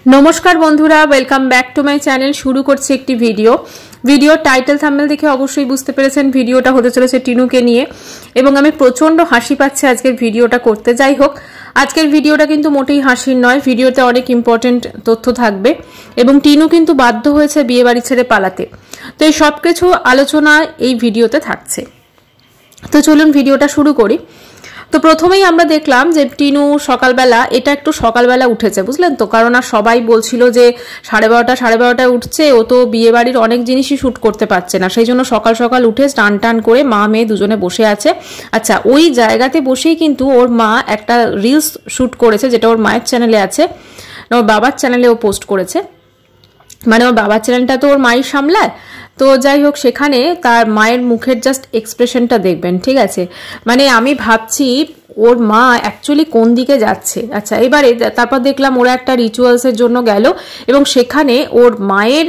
नमस्कार बंधुरा welcome back to my channel. शुरू करছি একটি ভিডিও টাইটেল থাম্বনেল দেখে অবশ্যই বুঝতে পেরেছেন ভিডিওটা হতে চলেছে টিনুকে নিয়ে এবং আমি প্রচন্ড হাসি পাচ্ছি আজকের ভিডিওটা করতে। যাই হোক, আজকের ভিডিওটা কিন্তু মোটেই হাসির নয়, ভিডিওতে অনেক ইম্পর্টেন্ট তথ্য থাকবে এবং টিনু কিন্তু বাধ্য হয়েছে বিয়ে বাড়ি ছেড়ে পালাতে। তো এই সব কিছু আলোচনা এই ভিডিওতে থাকছে। তো চলুন ভিডিওটা শুরু করি। তো প্রথমেই আমরা দেখলাম যে টিনু সকালবেলা, এটা একটু সকালবেলা উঠেছে বুঝলেন তো, কারণ আর সবাই বলছিল যে 12:30 উঠছে, ও তো বিয়ে বাড়ির অনেক জিনিসই শ্যুট করতে পারছে না, সেই জন্য সকাল সকাল উঠে স্নান টান করে মা মেয়ে দুজনে বসে আছে। আচ্ছা, ওই জায়গাতে বসেই কিন্তু ওর মা একটা রিলস শ্যুট করেছে, যেটা ওর মায়ের চ্যানেলে আছে, ওর বাবার চ্যানেলে ও পোস্ট করেছে। মানে ওর বাবার চ্যানেলটা তো ওর মাই সামলায়। তো যাই হোক, সেখানে তার মায়ের মুখের জাস্ট এক্সপ্রেশনটা দেখবেন, ঠিক আছে? মানে আমি ভাবছি ওর মা অ্যাকচুয়ালি কোন দিকে যাচ্ছে। আচ্ছা, এবারে তারপর দেখলাম ওরা একটা রিচুয়ালসের জন্য গেল এবং সেখানে ওর মায়ের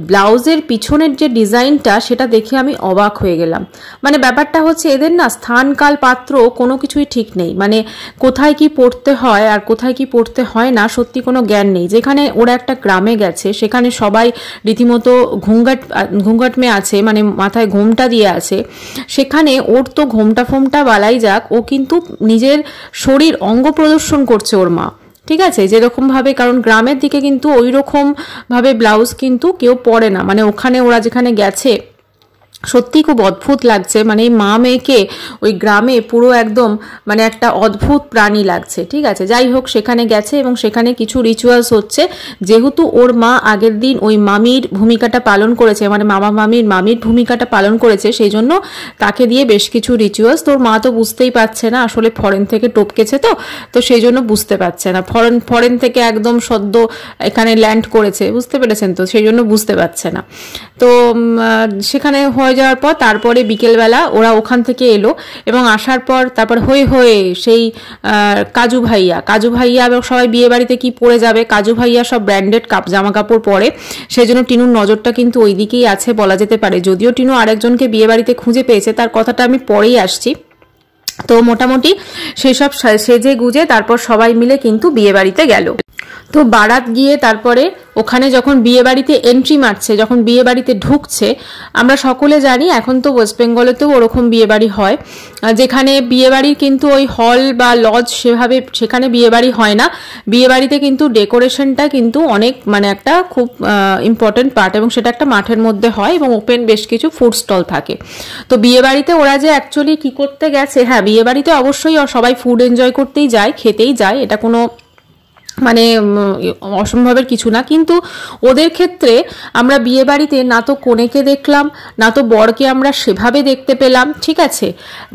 ব্লাউজের পিছনের যে ডিজাইনটা, সেটা দেখে আমি অবাক হয়ে গেলাম। মানে ব্যাপারটা হচ্ছে এদের না স্থান কাল পাত্র কোনো কিছুই ঠিক নেই, মানে কোথায় কি পড়তে হয় আর কোথায় কি পড়তে হয় না সত্যি কোনো জ্ঞান নেই। যেখানে ওরা একটা গ্রামে গেছে, সেখানে সবাই রীতিমতো ঘুঙ্গাট মেয়ে আছে, মানে মাথায় ঘোমটা দিয়ে আছে, সেখানে ওর তো ঘোমটা ফোমটা বালাই যাক, ও কিন্তু নিজের শরীর অঙ্গ প্রদর্শন করছে ওর মা, ঠিক আছে? যেরকম ভাবে, কারণ গ্রামের দিকে কিন্তু ওই রকম ভাবে ব্লাউজ কিন্তু কেউ পরে না। মানে ওখানে ওরা যেখানে গেছে সত্যি খুব অদ্ভুত লাগছে। মানে এই মা মেয়েকে ওই গ্রামে পুরো একদম মানে একটা অদ্ভুত প্রাণী লাগছে, ঠিক আছে? যাই হোক, সেখানে গেছে এবং সেখানে কিছু রিচুয়ালস হচ্ছে। যেহেতু ওর মা আগের দিন ওই মামির ভূমিকাটা পালন করেছে, মানে মামির ভূমিকাটা পালন করেছে, সেই জন্য তাকে দিয়ে বেশ কিছু রিচুয়ালস। তোর মা তো বুঝতেই পারছে না, আসলে ফরেন থেকে টপকেছে তো সেই জন্য বুঝতে পারছে না। ফরেন থেকে একদম সদ্য এখানে ল্যান্ড করেছে, বুঝতে পেরেছেন তো, সেই জন্য বুঝতে পারছে না। তো সেখানে যাওয়ার পর তারপরে বিকেলবেলা ওরা ওখান থেকে এলো এবং আসার পর তারপর হয়ে সেই কাজু ভাইয়া এবং সবাই বিয়ে বাড়িতে কি পরে যাবে, কাজু ভাইয়া সব ব্র্যান্ডেড জামা কাপড় পরে, সেই জন্য টিনুর নজরটা কিন্তু ওই দিকেই আছে বলা যেতে পারে। যদিও টিনু আরেকজনকে বিয়ে বাড়িতে খুঁজে পেয়েছে, তার কথাটা আমি পরেই আসছি। তো মোটামুটি সেসব সেজে গুজে তারপর সবাই মিলে কিন্তু বিয়ে বাড়িতে গেল। তো বারাত গিয়ে তারপরে ওখানে যখন বিয়ে বাড়িতে এন্ট্রি মারছে, যখন বিয়ে বাড়িতে ঢুকছে, আমরা সকলে জানি এখন তো ওয়েস্ট বেঙ্গলেতেও ওরকম বিয়ে বাড়ি হয়, যেখানে বিয়ে বাড়ির কিন্তু ওই হল বা লজ সেভাবে সেখানে বিয়ে বাড়ি হয় না। বিয়ে বাড়িতে কিন্তু ডেকোরেশনটা কিন্তু অনেক মানে একটা খুব ইম্পর্টেন্ট পার্ট, এবং সেটা একটা মাঠের মধ্যে হয় এবং ওপেন বেশ কিছু ফুড স্টল থাকে। তো বিয়ে বাড়িতে ওরা যে অ্যাকচুয়ালি কি করতে গেছে, হ্যাঁ, বিয়ে বাড়িতে অবশ্যই সবাই ফুড এনজয় করতেই যায়, খেতেই যায়, এটা কোনো মানে অসম্ভবের কিছু না। কিন্তু ওদের ক্ষেত্রে আমরা বিয়ে বাড়িতে না তো কনেকে দেখলাম, না তো বরকে আমরা সেভাবে দেখতে পেলাম, ঠিক আছে?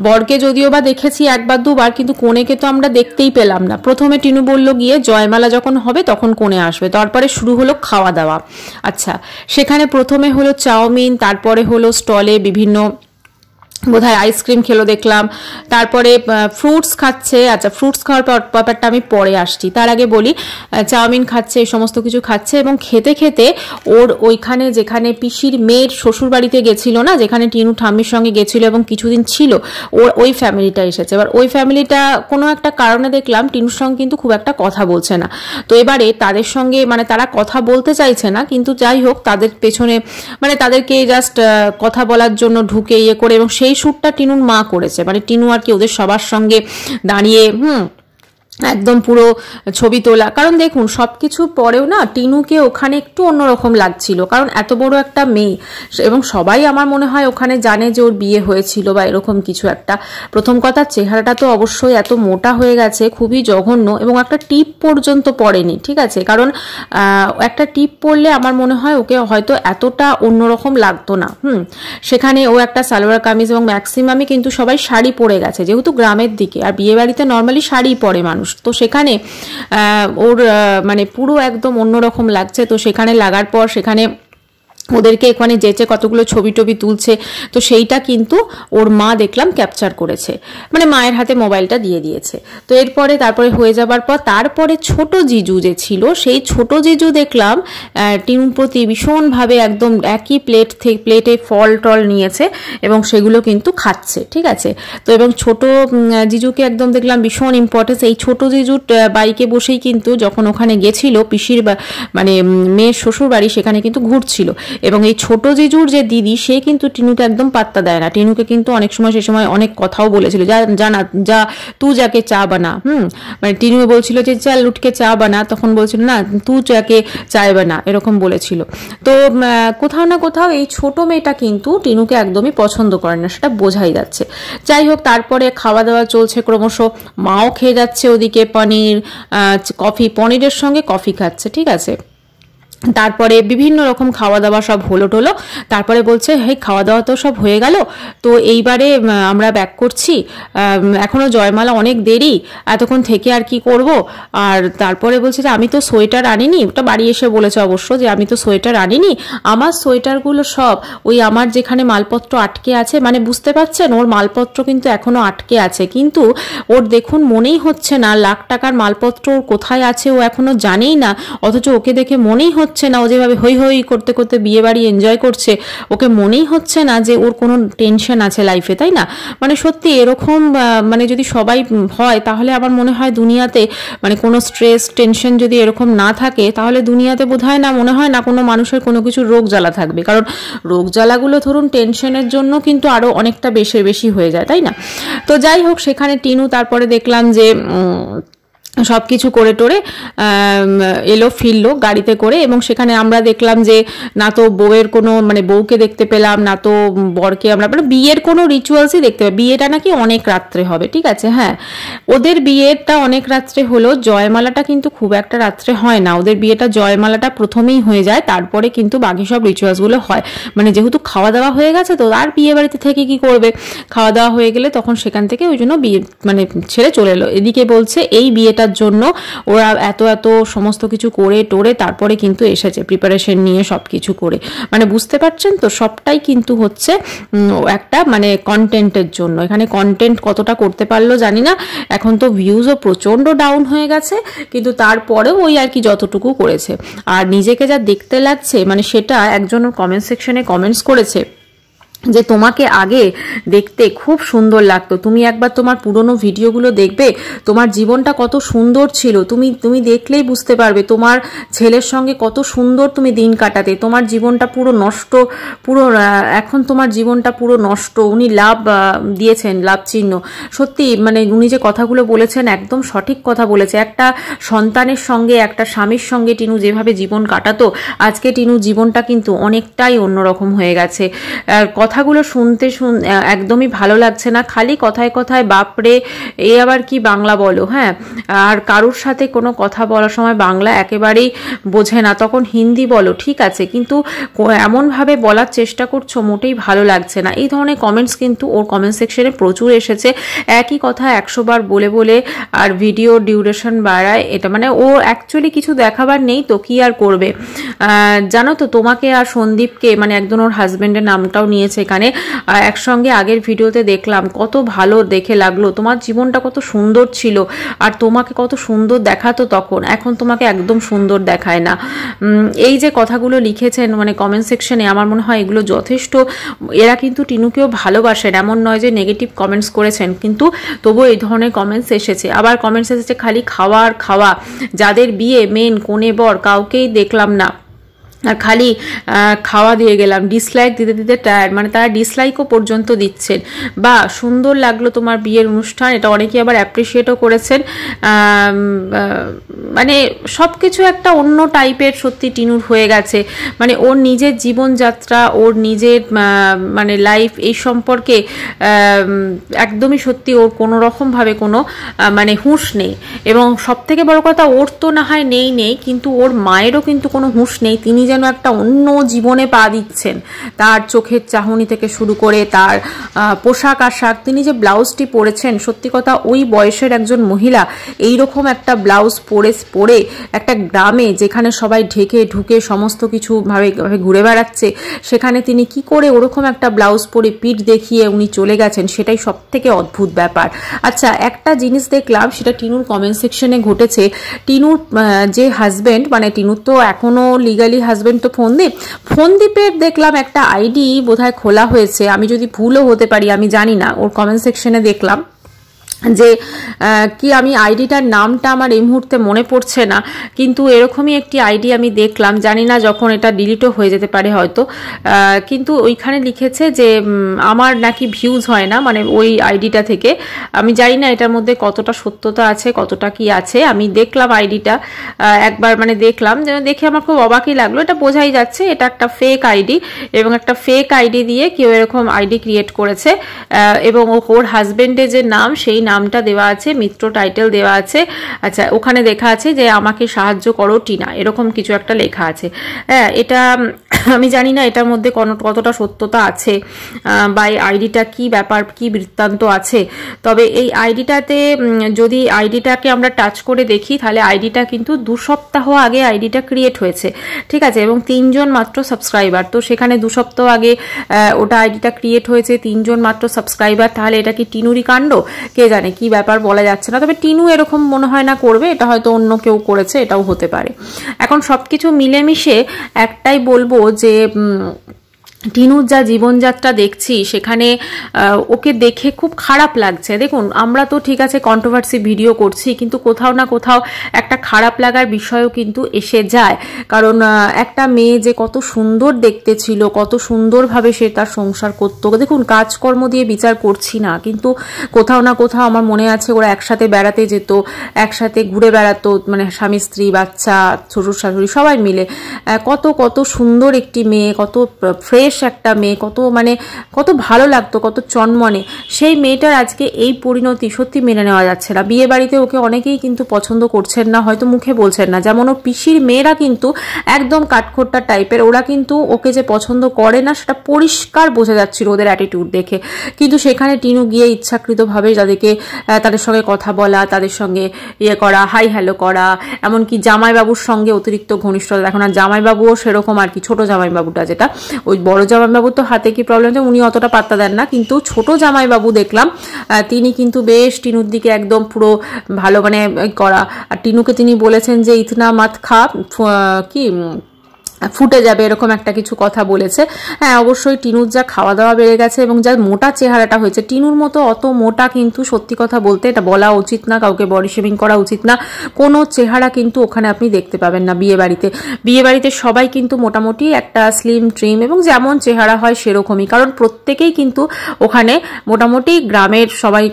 বরকে যদিও বা দেখেছি একবার দুবার, কিন্তু কনেকে তো আমরা দেখতেই পেলাম না। প্রথমে টিনু বলল গিয়ে জয়মালা যখন হবে তখন কনে আসবে, তারপরে শুরু হলো খাওয়া দাওয়া। আচ্ছা, সেখানে প্রথমে হলো চাউমিন, তারপরে হলো স্টলে বিভিন্ন বোধহয় আইসক্রিম খেলো দেখলাম, তারপরে ফ্রুটস খাচ্ছে। আচ্ছা, ফ্রুটস খাওয়ার ব্যাপারটা আমি পরে আসছি, তার আগে বলি চাউমিন খাচ্ছে, এই সমস্ত কিছু খাচ্ছে এবং খেতে খেতে ওর ওইখানে যেখানে পিসির মেয়ের শ্বশুর বাড়িতে গেছিল না, যেখানে টিনু ঠাম্মির সঙ্গে গেছিল এবং কিছুদিন ছিল, ওই ফ্যামিলিটা এসেছে। এবার ওই ফ্যামিলিটা কোনো একটা কারণে দেখলাম টিনুর সঙ্গে কিন্তু খুব একটা কথা বলছে না। তো এবারে তাদের সঙ্গে মানে তারা কথা বলতে চাইছে না, কিন্তু যাই হোক তাদের পেছনে মানে তাদেরকে জাস্ট কথা বলার জন্য ঢুকে ইয়ে করে, এবং সেই শ্যুটটা টিনুর মা করেছে। মানে টিনু আর কি ওদের সবার সঙ্গে দাঁড়িয়ে একদম পুরো ছবি তোলা। কারণ দেখুন, সবকিছু পরেও না টিনুকে ওখানে একটু অন্যরকম লাগছিল, কারণ এত বড় একটা মেয়ে এবং সবাই আমার মনে হয় ওখানে জানে যে ওর বিয়ে হয়েছিল বা এরকম কিছু একটা। প্রথম কথা, চেহারাটা তো অবশ্যই এত মোটা হয়ে গেছে, খুবই জঘন্য, এবং একটা টিপ পর্যন্ত পড়েনি, ঠিক আছে? কারণ একটা টিপ পরলে আমার মনে হয় ওকে হয়তো এতটা অন্যরকম লাগতো না। সেখানে ও একটা সালোয়ার কামিজ এবং ম্যাক্সিমামই কিন্তু সবাই শাড়ি পরে গেছে, যেহেতু গ্রামের দিকে, আর বিয়ে বাড়িতে নর্মালি শাড়ি পরে মানুষ। তো সেখানে ওর মানে পুরো একদম অন্যরকম লাগছে। তো সেখানে লাগার পর সেখানে ওদেরকে এখানে যেচে কতগুলো ছবি টবি তুলছে, তো সেইটা কিন্তু ওর মা দেখলাম ক্যাপচার করেছে, মানে মায়ের হাতে মোবাইলটা দিয়ে দিয়েছে। তো তারপরে হয়ে যাবার পর তারপরে ছোট জিজু যে ছিল, সেই ছোট জিজু দেখলাম টিনুর প্রতি ভীষণভাবে একদম একই প্লেটে ফল টল নিয়েছে এবং সেগুলো কিন্তু খাচ্ছে, ঠিক আছে। তো এবং ছোট জিজুকে একদম দেখলাম ভীষণ ইম্পর্টেন্স। এই ছোট জিজুর বাইকে বসেই কিন্তু যখন ওখানে গেছিল পিসির মানে মেয়ের শ্বশুর বাড়ি, সেখানে কিন্তু ঘুরছিল। এবং এই ছোট জিজুর যে দিদি, সে কিন্তু টিনুকে একদম পাত্তা দেয় না। টিনুকে কিন্তু অনেক সময় সে সময় অনেক কথাও বলেছিল, জানা যা তু যাকে চা বানা, মানে টিনু বলছিল যে চল উঠকে চা বানা, তখন বলছিল না তু যাকে চায় বানা, এরকম বলেছিল। তো কোথাও না কোথাও এই ছোট মেয়েটা কিন্তু টিনুকে একদমই পছন্দ করে না, সেটা বোঝাই যাচ্ছে। যাই হোক, তারপরে খাওয়া দাওয়া চলছে ক্রমশ, মাও খেয়ে যাচ্ছে ওদিকে পনির, কফি, পনিরের সঙ্গে কফি খাচ্ছে, ঠিক আছে। তারপরে বিভিন্ন রকম খাওয়া দাওয়া সব হলো টলো, তারপরে বলছে হেই খাওয়া দাওয়া তো সব হয়ে গেল, তো এইবারে আমরা ব্যাক করছি, এখনো জয়মালা অনেক দেরি, এতক্ষণ থেকে আর কি করব। আর তারপরে বলছে যে আমি তো সোয়েটার আনিনি, ওটা বাড়ি এসে বলেছে অবশ্য যে আমি তো সোয়েটার আনিনি, আমার সোয়েটারগুলো সব ওই আমার যেখানে মালপত্র আটকে আছে, মানে বুঝতে পারছেন ওর মালপত্র কিন্তু এখনো আটকে আছে, কিন্তু ওর দেখুন মনেই হচ্ছে না লাখ টাকার মালপত্র ওর কোথায় আছে ও এখনো জানেই না, অথচ ওকে দেখে মনেই হচ্ছে না ও যেভাবে হই হই করতে করতে বিয়ে বাড়ি এনজয় করছে, ওকে মনেই হচ্ছে না যে ওর কোনো টেনশন আছে লাইফে, তাই না? মানে সত্যি এরকম মানে যদি সবাই হয় তাহলে আমার মনে হয় দুনিয়াতে মানে কোনো স্ট্রেস টেনশন যদি এরকম না থাকে তাহলে দুনিয়াতে বোধহয় না, মনে হয় না কোনো মানুষের কোনো কিছু রোগ জ্বালা থাকবে, কারণ রোগ জ্বালাগুলো ধরুন টেনশনের জন্য কিন্তু আরো অনেকটা বেশি হয়ে যায়, তাই না? তো যাই হোক, সেখানে টিনু তারপরে দেখলাম যে সব কিছু করে টোরে এলো ফিরলো গাড়িতে করে, এবং সেখানে আমরা দেখলাম যে না তো বউয়ের কোনো মানে বউকে দেখতে পেলাম না, তো বরকে আমরা মানে বিয়ের কোনো রিচুয়ালসই দেখতে পাই। বিয়েটা নাকি অনেক রাত্রে হবে, ঠিক আছে, হ্যাঁ ওদের বিয়েটা অনেক রাত্রে হলো, জয়মালাটা কিন্তু খুব একটা রাত্রে হয় না, ওদের বিয়েটা জয়মালাটা প্রথমেই হয়ে যায়, তারপরে কিন্তু বাকি সব রিচুয়ালসগুলো হয়। মানে যেহেতু খাওয়া দাওয়া হয়ে গেছে তো আর বিয়ে বাড়িতে থেকে কি করবে, খাওয়া দাওয়া হয়ে গেলে তখন সেখান থেকে ওই জন্য বিয়ে মানে ছেড়ে চলে এলো। এদিকে বলছে এই বিয়েটা জন্য ওরা এত সমস্ত কিছু করে টোরে তারপরে কিন্তু এসেছে, প্রিপারেশন নিয়ে সবকিছু করে, মানে বুঝতে পারছেন তো সবটাই কিন্তু হচ্ছে একটা মানে কন্টেন্টের জন্য। এখানে কন্টেন্ট কতটা করতে পারলো জানি না, এখন তো ভিউজও প্রচন্ড ডাউন হয়ে গেছে, কিন্তু তারপরেও ওই আর কি যতটুকু করেছে। আর নিজেকে যা দেখতে লাগছে মানে সেটা একজন কমেন্ট সেকশনে কমেন্টস করেছে যে তোমাকে আগে দেখতে খুব সুন্দর লাগতো, তুমি একবার তোমার পুরনো ভিডিওগুলো দেখবে, তোমার জীবনটা কত সুন্দর ছিল, তুমি দেখলেই বুঝতে পারবে তোমার ছেলের সঙ্গে কত সুন্দর তুমি দিন কাটাতে, তোমার জীবনটা পুরো নষ্ট, এখন তোমার জীবনটা পুরো নষ্ট। উনি লাভ দিয়েছেন, লাভ চিহ্ন। সত্যি মানে উনি যে কথাগুলো বলেছেন একদম সঠিক কথা বলেছে। একটা সন্তানের সঙ্গে একটা স্বামীর সঙ্গে টিনু যেভাবে জীবন কাটাতো, আজকে টিনু জীবনটা কিন্তু অনেকটাই অন্যরকম হয়ে গেছে। কথাগুলো শুনতে একদমই ভালো লাগছে না, খালি কথায় কথায় বাপরে এ আবার কি বাংলা বলো, হ্যাঁ, আর কারোর সাথে কোনো কথা বলার সময় বাংলা একেবারেই বোঝে না, তখন হিন্দি বলো ঠিক আছে, কিন্তু এমনভাবে বলার চেষ্টা করছো মোটেই ভালো লাগছে না। এই ধরনের কমেন্টস কিন্তু ওর কমেন্ট সেকশনে প্রচুর এসেছে, একই কথা 100 বার বলে বলে আর ভিডিও ডিউরেশন বাড়ায়, এটা মানে ও অ্যাকচুয়ালি কিছু দেখাবার নেই তো কি আর করবে। জানো তো তোমাকে আর সন্দীপকে মানে একজন ওর হাজবেন্ডের নামটাও নিয়েছে এখানে, একসঙ্গে আগের ভিডিওতে দেখলাম, কত ভালো দেখে লাগলো, তোমার জীবনটা কত সুন্দর ছিল আর তোমাকে কত সুন্দর দেখাতো তখন, এখন তোমাকে একদম সুন্দর দেখায় না। এই যে কথাগুলো লিখেছেন মানে কমেন্ট সেকশনে, আমার মনে হয় এগুলো যথেষ্ট, এরা কিন্তু টিনুকেও ভালোবাসেন, এমন নয় যে নেগেটিভ কমেন্টস করেছেন, কিন্তু তবুও এই ধরনের কমেন্টস এসেছে। আবার কমেন্টস এসেছে খালি খাওয়া আর খাওয়া, যাদের বিয়ে মেন কোণে বর কাউকেই দেখলাম না, আর খালি খাওয়া দিয়ে গেলাম, ডিসলাইক দিতে দিতে টায়ার্ড, মানে তারা ডিসলাইকও পর্যন্ত দিচ্ছেন। বা সুন্দর লাগলো তোমার বিয়ের অনুষ্ঠান, এটা অনেকেই আবার অ্যাপ্রিসিয়েটও করেছেন। মানে সব কিছু একটা অন্য টাইপের সত্যি টিনুর হয়ে গেছে, মানে ওর নিজের জীবনযাত্রা, ওর নিজের মানে লাইফ, এই সম্পর্কে একদমই সত্যি ওর কোনো রকমভাবে কোনো মানে হুঁশ নেই। এবং সব থেকে বড় কথা, ওর তো না হয় নেই কিন্তু ওর মায়েরও কিন্তু কোনো হুঁশ নেই, তিনি যেন যেন একটা অন্য জীবনে পা দিচ্ছেন। তার চোখের চাহনি থেকে শুরু করে তার পোশাক আশাক, তিনি যে ব্লাউজটি পরেছেন, সত্যি কথা ওই বয়সের একজন মহিলা এইরকম একটা ব্লাউজ পরে একটা গ্রামে যেখানে সবাই ঢেকে ঢুকে সমস্ত কিছু ভাবে ঘুরে বেড়াচ্ছে, সেখানে তিনি কি করে ওরকম একটা ব্লাউজ পরে পিঠ দেখিয়ে উনি চলে গেছেন, সেটাই সব থেকে অদ্ভুত ব্যাপার। আচ্ছা, একটা জিনিস দেখলাম, সেটা টিনুর কমেন্ট সেকশনে ঘটেছে। টিনুর যে হাজবেন্ড, মানে টিনুর তো এখনো লিগালি হাজবেন্ড তো ফোনদীপের দেখলাম একটা আইডি বোধহয় খোলা হয়েছে, আমি যদি ভুলও হতে পারি, আমি জানি না। ওর কমেন্ট সেকশনে দেখলাম যে কি, আমি আইডিটার নামটা আমার এই মুহূর্তে মনে পড়ছে না, কিন্তু এরকমই একটি আইডি আমি দেখলাম, জানি না যখন এটা ডিলিটও হয়ে যেতে পারে হয়তো, কিন্তু ওইখানে লিখেছে যে আমার নাকি ভিউজ হয় না, মানে ওই আইডিটা থেকে। আমি জানি না এটার মধ্যে কতটা সত্যতা আছে, কতটা কি আছে। আমি দেখলাম আইডিটা একবার, মানে দেখলাম, দেখে আমার খুব অবাকই লাগলো। এটা বোঝাই যাচ্ছে এটা একটা ফেক আইডি, এবং একটা ফেক আইডি দিয়ে কেউ এরকম আইডি ক্রিয়েট করেছে, এবং ওর হাজবেন্ডের যে নাম, সেই নামটা দেওয়া আছে, মিত্র টাইটেল দেওয়া আছে। আচ্ছা, ওখানে লেখা আছে যে আমাকে সাহায্য করো টিনা, এরকম কিছু একটা লেখা আছে। হ্যাঁ, এটা আমি জানি না এটার মধ্যে কতটা সত্যতা আছে, বা এই আইডিটা কি ব্যাপার, কি বৃত্তান্ত আছে। তবে এই আইডিটাতে যদি আইডিটাকে আমরা টাচ করে দেখি, তাহলে আইডিটা কিন্তু 2 সপ্তাহ আগে আইডিটা ক্রিয়েট হয়েছে, ঠিক আছে, এবং 3 জন মাত্র সাবস্ক্রাইবার। তো সেখানে 2 সপ্তাহ আগে ওটা আইডিটা ক্রিয়েট হয়েছে, 3 জন মাত্র সাবস্ক্রাইবার, তাহলে এটা কি টিনুরই কাণ্ড? কে জানে, কি ব্যাপার বলা যাচ্ছে না। তবে টিনু এরকম মনে হয় না করবে, এটা হয়তো অন্য কেউ করেছে, এটাও হতে পারে। এখন সবকিছু মিলেমিশে একটাই বলবো যে টিনুর যা জীবনযাত্রা দেখছি, সেখানে ওকে দেখে খুব খারাপ লাগছে। দেখুন, আমরা তো ঠিক আছে কন্ট্রোভার্সি ভিডিও করছি, কিন্তু কোথাও না কোথাও একটা খারাপ লাগার বিষয়ও কিন্তু এসে যায়। কারণ একটা মেয়ে যে কত সুন্দর দেখতে ছিল, কত সুন্দরভাবে সে তার সংসার করতো। দেখুন, কাজকর্ম দিয়ে বিচার করছি না, কিন্তু কোথাও না কোথাও আমার মনে আছে ওরা একসাথে বেড়াতে যেত, একসাথে ঘুরে বেড়াতো, মানে স্বামী স্ত্রী বাচ্চা শ্বশুর শাশুড়ি সবাই মিলে। কত কত সুন্দর একটি মেয়ে, কত ফ্রেশ একটা মেয়ে, কত ভালো লাগতো, কত চনমনে। সেই মেয়েটার আজকে এই পরিণতি সত্যি মেনে নেওয়া যাচ্ছে না। বিয়ে বাড়িতে ওকে অনেকেই কিন্তু পছন্দ করছেন না, হয়তো মুখে বলছেন না। যেমন ওর পিসির মেয়েরা কিন্তু একদম কাঠখোট্টা টাইপের, ওরা কিন্তু ওকে যে পছন্দ করে না সেটা পরিষ্কার বোঝা যাচ্ছিল ওদের অ্যাটিটিউড দেখে। কিন্তু সেখানে টিনু গিয়ে ইচ্ছাকৃতভাবে তাদের সঙ্গে কথা বলা, তাদের সঙ্গে করা, হাই হ্যালো করা, এমনকি জামাইবাবুর সঙ্গে অতিরিক্ত ঘনিষ্ঠতা দেখো না। জামাইবাবুও সেরকম আর কি, ছোট জামাইবাবুটা, যেটা ওই বড় জামাইবাবু তো হাতে কি প্রবলেম, উনি অতটা পাত্তা দেন না, কিন্তু ছোট জামাইবাবু দেখলাম তিনি কিন্তু বেশ টিনুর দিকে একদম পুরো ভালো করা। আর টিনুকে তিনি বলেছেন যে ইতনা মাত খা, কি ফুটে যাবে, এরকম একটা কিছু কথা বলেছে। হ্যাঁ, অবশ্যই টিনুর যা খাওয়া দাওয়া বেড়ে গেছে এবং যা মোটা চেহারাটা হয়েছে, টিনুর মতো অত মোটা কিন্তু সত্যি কথা বলতে এটা বলা উচিত না, কাউকে বডি শেমিং করা উচিত না। কোনো চেহারা কিন্তু ওখানে আপনি দেখতে পাবেন না বিয়ে বাড়িতে সবাই কিন্তু মোটামুটি একটা স্লিম ট্রিম এবং যেমন চেহারা হয় সেরকমই, কারণ প্রত্যেকেই কিন্তু ওখানে মোটামুটি গ্রামের সবাই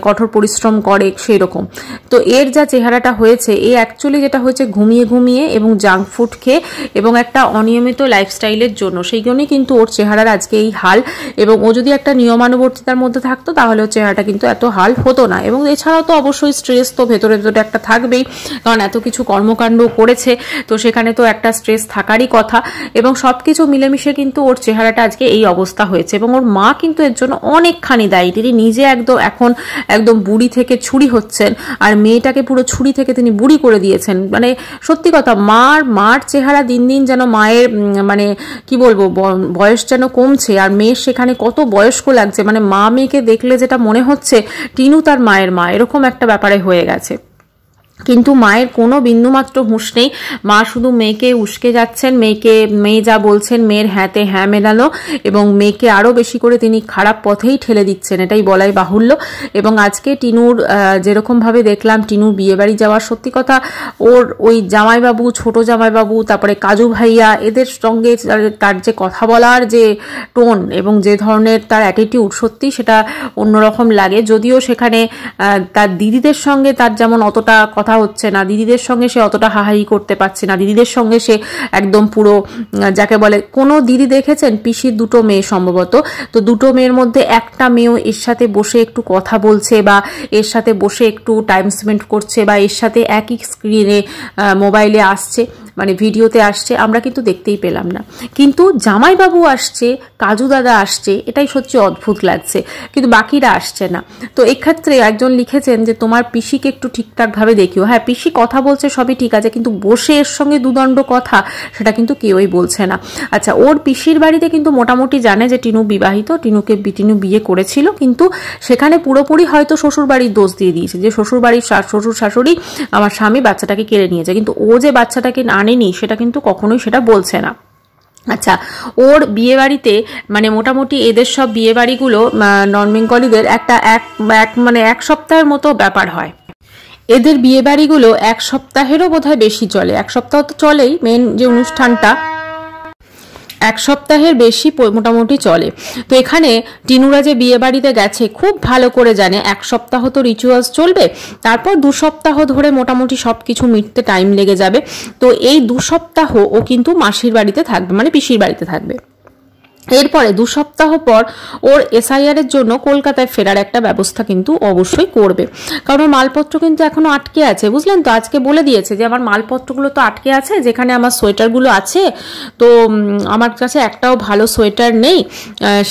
কঠোর পরিশ্রম করে সেই রকম। তো এর যা চেহারাটা হয়েছে, এ অ্যাকচুয়ালি যেটা হয়েছে ঘুমিয়ে এবং জাঙ্ক ফুড খেয়ে এবং একটা অনিয়মিত লাইফস্টাইলের জন্য, সেই জন্যই কিন্তু ওর চেহারার আজকে এই হাল। এবং ও যদি একটা নিয়মানুবর্তিতার মধ্যে থাকতো তাহলে ওর চেহারাটা কিন্তু এত হাল হতো না। এবং এছাড়াও তো অবশ্যই স্ট্রেস তো ভেতরে একটা থাকবেই, কারণ এত কিছু কর্মকাণ্ড করেছে, তো সেখানে তো একটা স্ট্রেস থাকারই কথা। এবং সবকিছু মিলেমিশে কিন্তু ওর চেহারাটা আজকে এই অবস্থা হয়েছে। এবং ওর মা কিন্তু এর জন্য অনেকখানি দায়ী। তিনি নিজে এখন একদম বুড়ি থেকে ছুরি হচ্ছেন, আর মেয়েটাকে পুরো ছুরি থেকে তিনি বুড়ি করে দিয়েছেন। সত্যি কথা, মার চেহারা দিন দিন যেন মায়ের কি বলবো, বয়স যেন কমছে, আর মেয়ের সেখানে কত বয়স্ক লাগছে। মা মেয়েকে দেখলে যেটা মনে হচ্ছে টিনু তার মায়ের মা, এরকম একটা ব্যাপারে হয়ে গেছে। কিন্তু মায়ের কোনো বিন্দুমাত্র হুঁশ নেই, মা শুধু মেয়েকে উস্কে যাচ্ছেন, মেয়ে যা বলছেন মেয়ের হ্যাঁতে হ্যাঁ মেলানো, এবং মেয়েকে আরো বেশি করে তিনি খারাপ পথেই ঠেলে দিচ্ছেন, এটাই বলাই বাহুল্য। এবং আজকে টিনুর যেরকম ভাবে দেখলাম, টিনুর বিয়ে বাড়ি যাওয়ার, সত্যি কথা ওর ওই জামাইবাবু, ছোট জামাইবাবু, তারপরে কাজু ভাইয়া, এদের সঙ্গে তার যে কথা বলার যে টোন এবং যে ধরনের তার অ্যাটিটিউড, সত্যি সেটা অন্যরকম লাগে। যদিও সেখানে তার দিদিদের সঙ্গে তার যেমন অতটা কথা হচ্ছে না, দিদিদের সঙ্গে সে অতটা হাহাই করতে পারছে না, দিদিদের সঙ্গে সে একদম পুরো যাকে বলে, কোনো দিদি দেখেছেন পিসির 2টো মেয়ে সম্ভবত, তো 2টো মেয়ের মধ্যে একটা মেয়েও এর সাথে বসে একটু কথা বলছে, বা এর সাথে বসে একটু টাইম স্পেন্ড করছে, বা এর সাথে একই স্ক্রিনে মোবাইলে আসছে, মানে ভিডিওতে আসছে আমরা কিন্তু দেখতেই পেলাম না, কিন্তু জামাইবাবু আসছে, কাজু দাদা আসছে, এটাই সত্যি অদ্ভুত লাগছে, কিন্তু বাকিরা আসছে না। তো এক্ষেত্রে একজন লিখেছেন যে তোমার পিসিকে একটু ঠিকঠাকভাবে দেখিও। হ্যাঁ, পিসি কথা বলছে সবই ঠিক আছে, কিন্তু বসে এর সঙ্গে দুদণ্ড কথা সেটা কিন্তু কেউই বলছে না। আচ্ছা, ওর পিসির বাড়িতে কিন্তু মোটামুটি জানে যে টিনু বিবাহিত, টিনু বিয়ে করেছিল, কিন্তু সেখানে পুরোপুরি হয়তো শ্বশুর বাড়ির দোষ দিয়ে দিয়েছে যে শ্বশুর বাড়ির শ্বশুর শাশুড়ি আমার স্বামী বাচ্চাটাকে কেড়ে নিয়েছে, কিন্তু ও যে বাচ্চাটাকে আনেনি সেটা কিন্তু কখনোই সেটা বলছে না। আচ্ছা, ওর বিয়ে বাড়িতে মানে মোটামুটি এদের সব বিয়ে বাড়িগুলো নন বেঙ্গলিদের মানে এক সপ্তাহের মতো ব্যাপার হয়। এদের বিয়ে বাড়িগুলো এক সপ্তাহেরও বোধহয় বেশি চলে, এক সপ্তাহ তো চলেই, মেন যে অনুষ্ঠানটা এক সপ্তাহের বেশি মোটামুটি চলে। তো এখানে টিনুরা যে বিয়ে বাড়িতে গেছে খুব ভালো করে জানে এক সপ্তাহ তো রিচুয়ালস চলবে, তারপর 2 সপ্তাহ ধরে মোটামুটি সব কিছু মিটতে টাইম লেগে যাবে। তো এই 2 সপ্তাহ ও কিন্তু মাসির বাড়িতে থাকবে, মানে পিসির বাড়িতে থাকবে। এরপরে 2 সপ্তাহ পর ওর SIR এর জন্য কলকাতায় ফেরার একটা ব্যবস্থা কিন্তু অবশ্যই করবে, কারণ মালপত্র কিন্তু এখনো আটকে আছে, বুঝলেন তো। আজকে বলে দিয়েছে যে আমার মালপত্রগুলো তো আটকে আছে, যেখানে আমার সোয়েটারগুলো আছে, তো আমার কাছে একটাও ভালো সোয়েটার নেই।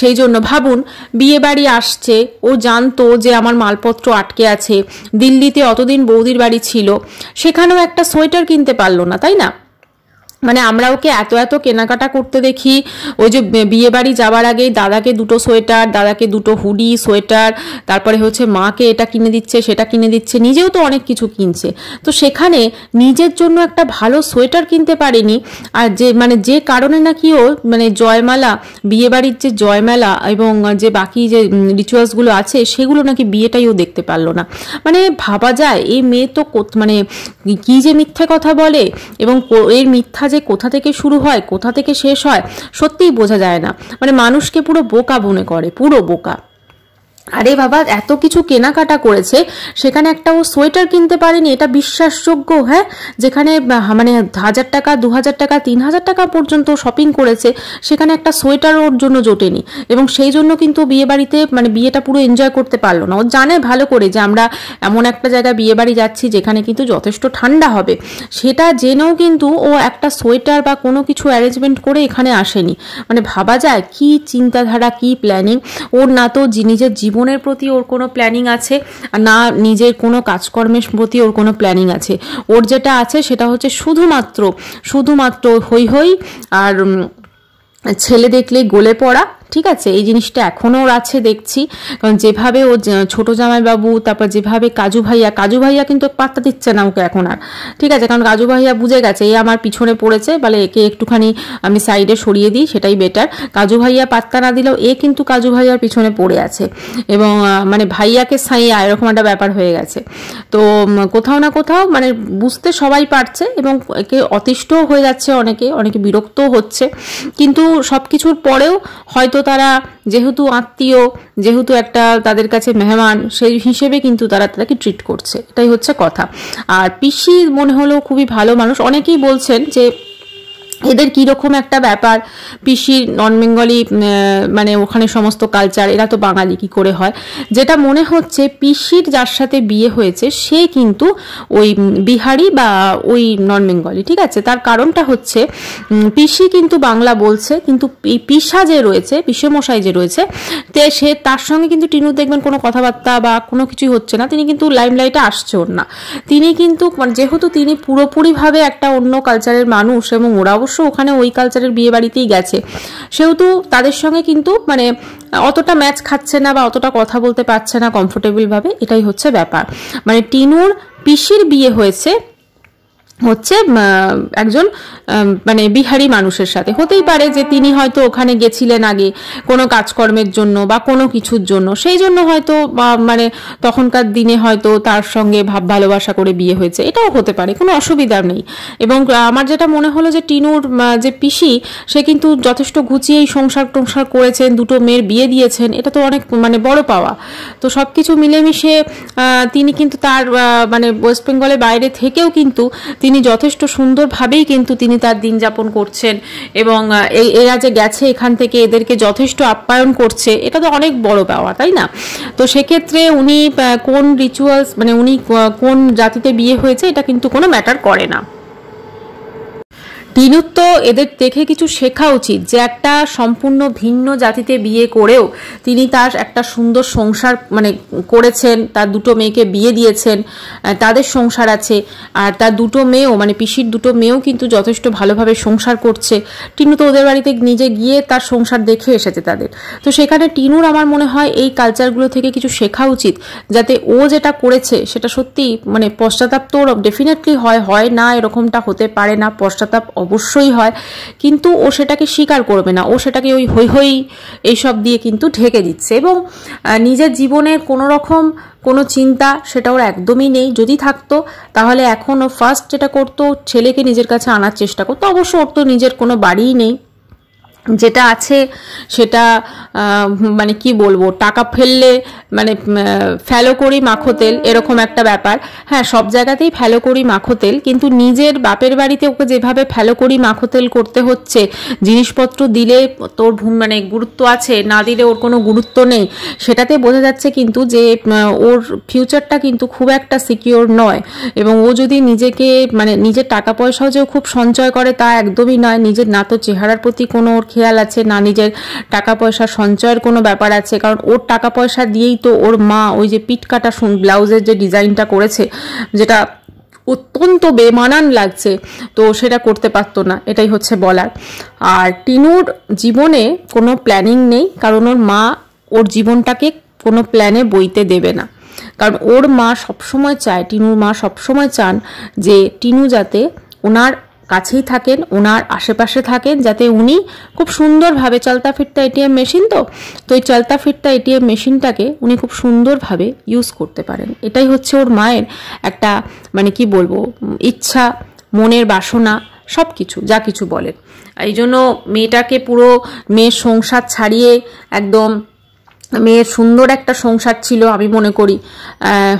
সেই জন্য ভাবুন, বিয়ে বাড়ি আসছে, ও জানতো যে আমার মালপত্র আটকে আছে, দিল্লিতে অতদিন বৌদির বাড়ি ছিল, সেখানেও একটা সোয়েটার কিনতে পারলো না, তাই না। মানে আমরা ওকে এত এত কেনাকাটা করতে দেখি, ওই যে বিয়ে বাড়ি যাওয়ার আগেই দাদাকে 2টো সোয়েটার, দাদাকে 2টো হুডি সোয়েটার, তারপরে হচ্ছে মাকে এটা কিনে দিচ্ছে সেটা কিনে দিচ্ছে, নিজেও তো অনেক কিছু কিনছে। তো সেখানে নিজের জন্য একটা ভালো সোয়েটার কিনতে পারেনি, আর যে কারণে নাকি ও মানে জয়মালা, বিয়ে বাড়ির যে জয়মালা এবং যে বাকি যে রিচুয়ালসগুলো আছে সেগুলো নাকি বিয়েটাই ও দেখতে পারলো না। মানে ভাবা যায় এই মেয়ে তো মানে কি যে মিথ্যে কথা বলে, এবং এর মিথ্যা যে কোথা থেকে শুরু হয় কোথা থেকে শেষ হয় সত্যিই বোঝা যায় না। মানে মানুষকে পুরো বোকা মনে করে, পুরো বোকা। আরে বাবা, এত কিছু কেনাকাটা করেছে, সেখানে একটা ও সোয়েটার কিনতে পারেনি, এটা বিশ্বাসযোগ্য? হ্যাঁ, যেখানে মানে 1000 টাকা 2000 টাকা 3000 টাকা পর্যন্ত শপিং করেছে, সেখানে একটা সোয়েটার ওর জন্য জোটেনি, এবং সেই জন্য কিন্তু বিয়ে বাড়িতে মানে বিয়েটা পুরো এনজয় করতে পারলো না। ও জানে ভালো করে যে আমরা এমন একটা জায়গায় বিয়ে বাড়ি যাচ্ছি যেখানে কিন্তু যথেষ্ট ঠান্ডা হবে, সেটা জেনেও কিন্তু ও একটা সোয়েটার বা কোনো কিছু অ্যারেঞ্জমেন্ট করে এখানে আসেনি। মানে ভাবা যায় কি চিন্তাধারা, কি প্ল্যানিং ওর। না তো নিজের জীবনের প্রতি ওর কোনো প্ল্যানিং আছে, না নিজের কোনো কাজকর্মের প্রতি ওর কোনো প্ল্যানিং আছে। ওর যেটা আছে সেটা হচ্ছে শুধুমাত্র হই হই আর ছেলে দেখলেই গলে পড়া। ঠিক আছে, এই জিনিসটা এখনও ওর আছে দেখছি, কারণ যেভাবে ও ছোট জামাইবাবু, তারপর যেভাবে কাজু ভাইয়া কিন্তু পাত্তা দিচ্ছে না ওকে এখন আর। ঠিক আছে, কারণ কাজু ভাইয়া বুঝে গেছে এই আমার পিছনে পড়েছে, বলে একে একটুখানি আমি সাইডে সরিয়ে দিই, সেটাই বেটার। কাজু ভাইয়া পাত্তা না দিলেও এ কিন্তু কাজু ভাইয়ার পিছনে পড়ে আছে, এবং মানে ভাইয়াকে সাইয়া এরকম একটা ব্যাপার হয়ে গেছে। তো কোথাও না কোথাও মানে বুঝতে সবাই পারছে, এবং একে অতিষ্ঠও হয়ে যাচ্ছে, অনেকে বিরক্তও হচ্ছে। কিন্তু সব কিছুর পরেও হয়তো তারা যেহেতু আত্মীয়, যেহেতু একটা তাদের কাছে মেহমান, সেই হিসেবে কিন্তু তাকে ট্রিট করছে, এটাই হচ্ছে কথা। আর পিসি মনে হলো খুবই ভালো মানুষ। অনেকেই বলছেন যে এদের কীরকম একটা ব্যাপার, পিসির নন বেঙ্গলি মানে ওখানে সমস্ত কালচার, এরা তো বাঙালি কি করে হয়। যেটা মনে হচ্ছে পিসির যার সাথে বিয়ে হয়েছে সে কিন্তু ওই বিহারি বা ওই নন বেঙ্গলি। ঠিক আছে, তার কারণটা হচ্ছে পিসি কিন্তু বাংলা বলছে, কিন্তু পিসা যে রয়েছে, পিসেমশাই যে রয়েছে, সে তার সঙ্গে কিন্তু টিনু দেখবেন কোনো কথাবার্তা বা কোনো কিছুই হচ্ছে না, তিনি কিন্তু লাইমলাইটে আসছেও না। তিনি কিন্তু যেহেতু তিনি পুরোপুরিভাবে একটা অন্য কালচারের মানুষ, এবং ওরা অবশ্য ওখানে ওই কালচারের বিয়ে বাড়িতেই গেছে, সেহেতু তাদের সঙ্গে কিন্তু মানে অতটা ম্যাচ খাচ্ছে না বা অতটা কথা বলতে পারছে না কমফোর্টেবল ভাবে, এটাই হচ্ছে ব্যাপার। মানে টিনুর পিসির বিয়ে হয়েছে হচ্ছে একজন মানে বিহারি মানুষের সাথে। হতেই পারে যে তিনি হয়তো ওখানে গেছিলেন আগে কোনো কাজকর্মের জন্য বা কোনো কিছুর জন্য, সেই জন্য হয়তো মানে তখনকার দিনে হয়তো তার সঙ্গে ভাব ভালোবাসা করে বিয়ে হয়েছে, এটাও হতে পারে, কোনো অসুবিধা নেই। এবং আমার যেটা মনে হলো যে টিনুর যে পিসি, সে কিন্তু যথেষ্ট গুছিয়েই সংসার করেছেন, 2টো মেয়ের বিয়ে দিয়েছেন, এটা তো অনেক মানে বড় পাওয়া। তো সব কিছু মিলেমিশে তিনি কিন্তু তার মানে ওয়েস্ট বেঙ্গলের বাইরে থেকেও কিন্তু তিনি যথেষ্ট সুন্দরভাবেই কিন্তু তিনি তার দিন যাপন করছেন, এবং এরা যে গেছে এখান থেকে এদেরকে যথেষ্ট আপ্যায়ন করছে, এটা তো অনেক বড় পাওয়া, তাই না। তো সেক্ষেত্রে উনি কোন রিচুয়ালস মানে উনি কোন জাতিতে বিয়ে হয়েছে এটা কিন্তু কোনো ম্যাটার করে না। টিনুর তো এদের দেখে কিছু শেখা উচিত, যে একটা সম্পূর্ণ ভিন্ন জাতিতে বিয়ে করেও তিনি তার একটা সুন্দর সংসার মানে করেছেন, তার দুটো মেয়েকে বিয়ে দিয়েছেন, তাদের সংসার আছে, আর তার দুটো মেয়েও মানে পিসির দুটো মেয়েও কিন্তু যথেষ্ট ভালোভাবে সংসার করছে। টিনু তো ওদের বাড়িতে নিজে গিয়ে তার সংসার দেখে এসেছে তাদের। তো সেখানে টিনুর আমার মনে হয় এই কালচারগুলো থেকে কিছু শেখা উচিত, যাতে ও যেটা করেছে সেটা সত্যি মানে পশ্চাতাপ তো ডেফিনেটলি হয় না এরকমটা হতে পারে না, পশ্চাতাপ অবশ্যই হয়, কিন্তু ও সেটাকে স্বীকার করবে না, ও সেটাকে ওই হই হই এইসব দিয়ে কিন্তু ঢেকে দিচ্ছে। এবং নিজের জীবনে কোনো রকম কোনো চিন্তা সেটা ওর একদমই নেই। যদি থাকতো তাহলে এখন ও ফার্স্ট যেটা করতো ছেলেকে নিজের কাছে আনার চেষ্টা করতো। অবশ্য ওর তো নিজের কোনো বাড়িই নেই, যেটা আছে সেটা মানে কি বলবো, টাকা ফেললে মানে ফেলো করি মাখো তেল এরকম একটা ব্যাপার। হ্যাঁ, সব জায়গাতেই ফেলো করি মাখো তেল, কিন্তু নিজের বাপের বাড়িতে ওকে যেভাবে ফেলো করি মাখো তেল করতে হচ্ছে, জিনিসপত্র দিলে তোর মানে গুরুত্ব আছে, না দিলে ওর কোনো গুরুত্ব নেই, সেটাতে বোঝা যাচ্ছে কিন্তু যে ওর ফিউচারটা কিন্তু খুব একটা সিকিওর নয়। এবং ও যদি নিজেকে মানে নিজের টাকা পয়সাও যে খুব সঞ্চয় করে তা একদমই নয়। নিজের না তো চেহারার প্রতি কোনো ওর খেয়াল আছে, না নিজের টাকা পয়সা সঞ্চয়ের কোনো ব্যাপার আছে। কারণ ওর টাকা পয়সা দিয়েই তো ওর মা ওই যে পিঠ কাটা ব্লাউজের যে ডিজাইনটা করেছে, যেটা অত্যন্ত বেমানান লাগছে, তো সেটা করতে পারতো না, এটাই হচ্ছে বলার। আর টিনুর জীবনে কোনো প্ল্যানিং নেই, কারণ ওর মা ওর জীবনটাকে কোনো প্ল্যানে বইতে দেবে না। কারণ ওর মা সবসময় চায়, টিনুর মা সবসময় চান যে টিনু যাতে ওনার কাছেই থাকেন, ওনার আশেপাশে থাকেন, যাতে উনি খুব সুন্দরভাবে চলতা ফিরতা এটিএম মেশিন তো এই চলতা ফিরতা এটিএম মেশিনটাকে উনি খুব সুন্দরভাবে ইউজ করতে পারেন। এটাই হচ্ছে ওর মায়ের একটা মানে কি বলবো ইচ্ছা, মনের বাসনা, সব কিছু যা কিছু বলেন। এই জন্য মেয়েটাকে পুরো মেয়ের সংসার ছাড়িয়ে একদম মেয়ের সুন্দর একটা সংসার ছিল আমি মনে করি।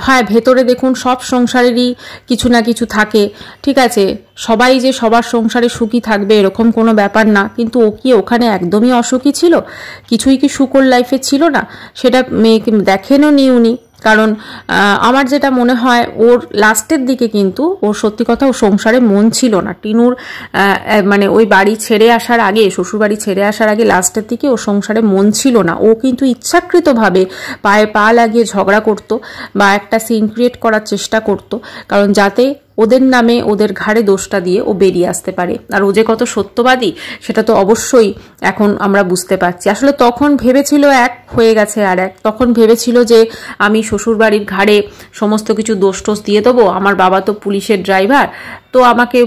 হ্যাঁ, ভেতরে দেখুন সব সংসারেরই কিছু না কিছু থাকে, ঠিক আছে, সবাই যে সবার সংসারে সুখী থাকবে এরকম কোনো ব্যাপার না। কিন্তু ও কি ওখানে একদমই অসুখী ছিল? কিছুই কি সুখ ওর লাইফে ছিল না? সেটা মেয়েকে দেখেনও নি উনি। কারণ আমার যেটা মনে হয় ওর লাস্টের দিকে কিন্তু ওর সত্যি কথা ওর সংসারে মন ছিল না। টিনুর মানে ওই বাড়ি ছেড়ে আসার আগে, শ্বশুর বাড়ি ছেড়ে আসার আগে লাস্টের দিকে ওর সংসারে মন ছিল না। ও কিন্তু ইচ্ছাকৃতভাবে পায়ে পা লাগিয়ে ঝগড়া করতো বা একটা সিন ক্রিয়েট করার চেষ্টা করতো, কারণ যাতে ওদের নামে ওদের ঘাড়ে দোষটা দিয়ে ও বেরিয়ে আসতে পারে। আর ও যে কত সত্যবাদী সেটা তো অবশ্যই এখন আমরা বুঝতে পারছি। আসলে তখন ভেবেছিল এক, হয়ে গেছে আর এক। তখন ভেবেছিল যে আমি শ্বশুরবাড়ির ঘাড়ে সমস্ত কিছু দোষ টোষ দিয়ে দেবো, আমার বাবা তো পুলিশের ড্রাইভার, তো আমাকে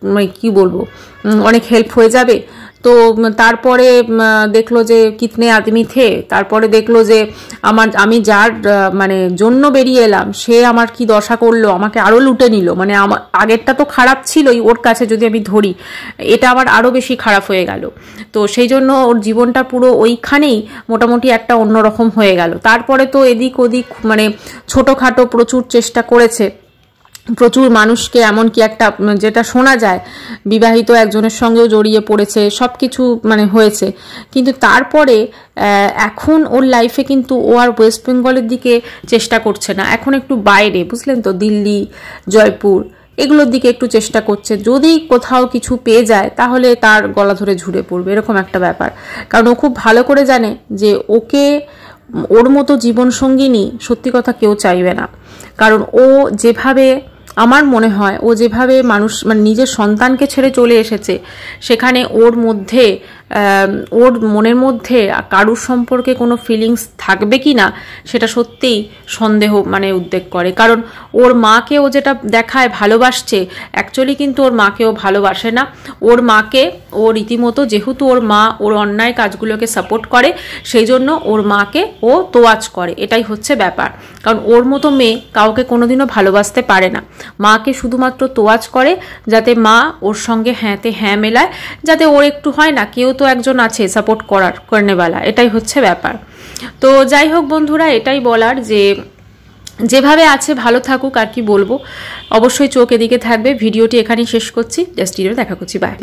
মানে কি বলবো অনেক হেল্প হয়ে যাবে। তো তারপরে দেখলো যে কিতনে আদমি থে, তারপরে দেখলো যে আমি যার মানে জন্য বেরিয়ে এলাম সে আমার কি দশা করলো, আমাকে আরো লুটে নিল। মানে আমার আগেরটা তো খারাপ ছিলই, ওর কাছে যদি আমি ধরি এটা আবার আরো বেশি খারাপ হয়ে গেল। তো সেই জন্য ওর জীবনটা পুরো ওইখানেই মোটামুটি একটা অন্যরকম হয়ে গেল। তারপরে তো এদিক ওদিক মানে ছোটখাটো প্রচুর চেষ্টা করেছে, প্রচুর মানুষকে, এমনকি একটা যেটা শোনা যায় বিবাহিত একজনের সঙ্গেও জড়িয়ে পড়েছে, সব কিছু মানে হয়েছে। কিন্তু তারপরে এখন ওর লাইফে কিন্তু ও আর ওয়েস্ট বেঙ্গলের দিকে চেষ্টা করছে না, এখন একটু বাইরে, বুঝলেন তো, দিল্লি, জয়পুর এগুলোর দিকে একটু চেষ্টা করছে। যদি কোথাও কিছু পেয়ে যায় তাহলে তার গলা ধরে ঝুড়ে পড়বে, এরকম একটা ব্যাপার। কারণ ও খুব ভালো করে জানে যে ওর মতো জীবনসঙ্গিনী সত্যি কথা কেউ চাইবে না। কারণ ও যেভাবে, আমার মনে হয় ও যেভাবে মানুষ মানে নিজের সন্তানকে ছেড়ে চলে এসেছে, সেখানে ওর মধ্যে ওর মনের মধ্যে কারুর সম্পর্কে কোনো ফিলিংস থাকবে কি না সেটা সত্যিই সন্দেহ মানে উদ্বেগ করে। কারণ ওর মাকে ও যেটা দেখায় ভালোবাসছে, অ্যাকচুয়ালি কিন্তু ওর মাকেও ভালোবাসে না। ওর মাকে ও রীতিমতো, যেহেতু ওর মা ওর অন্যায় কাজগুলোকে সাপোর্ট করে, সেই জন্য ওর মাকে ও তোয়াজ করে, এটাই হচ্ছে ব্যাপার। কারণ ওর মতো মেয়ে কাউকে কোনোদিনও ভালোবাসতে পারে না, মাকে শুধুমাত্র তোয়াজ করে যাতে মা ওর সঙ্গে হ্যাঁতে হ্যাঁ মেলায়, যাতে ওর একটু হয় না কেউ তো একজন আছে সাপোর্ট করনেওয়ালা, এটাই হচ্ছে ব্যাপার। তো যাই হোক বন্ধুরা, এটাই বলার যে যেভাবে আছে ভালো থাকুক, আর কি বলবো। অবশ্যই চোখ এদিকে থাকবে। ভিডিওটি এখানেই শেষ করছি, জাস্ট দেখা করছি, বাই।